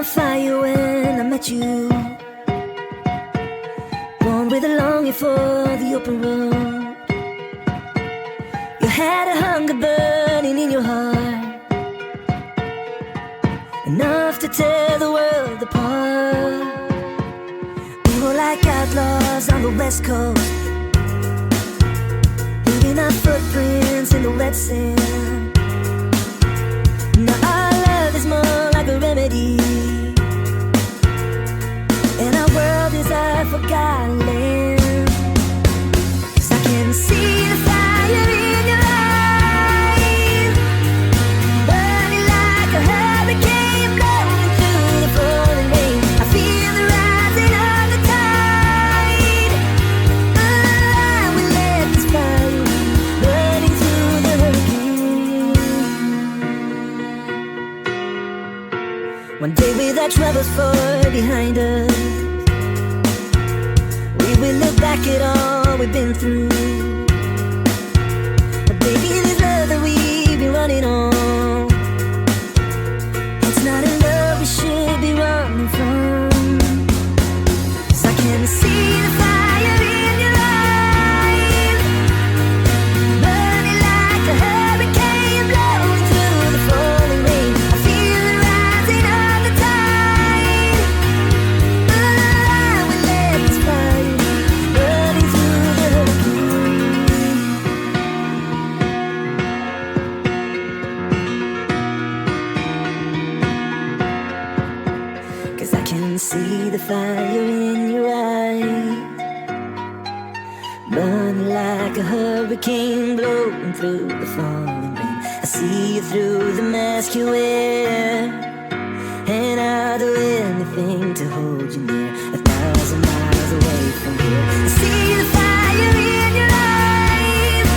on fire when I met you. Born with a longing for the open road. You had a hunger burning in your heart, enough to tear the world apart. We were like outlaws on the west coast, leaving our footprints in the wet sand. Now our love is more like a remedy, and our world is a forgotten land. 'Cause I can see the fire in your eyes, burning like a hurricane blowing through the falling rain. I feel the rising of the tide. I will let this fire burning through the hurricane. One day with our troubles far behind us, we will look back at all we've been through. But baby, this love that we've been running on, it's not a love we should be running from. 'Cause I can see the fire in your eyes, burning like a hurricane blowing through the falling rain. I feel the rising of the tide. I will let this fire burning through the hurricane. 'Cause I can see the fire in your eyes, burning like a hurricane blowing through the falling rain. I see you through the mask you wear, and I'll do anything to hold you near, 1,000 miles away from here. I see the fire in your eyes,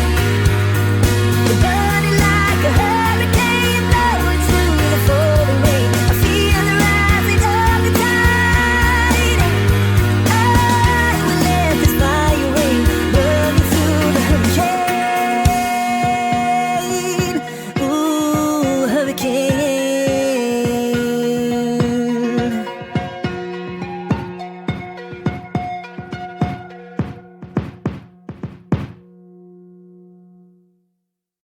you're burning like a hurricane blowing through the falling rain. I feel the rising of the tide. I will let this fire rain burning through the hurricane. Ooh, hurricane.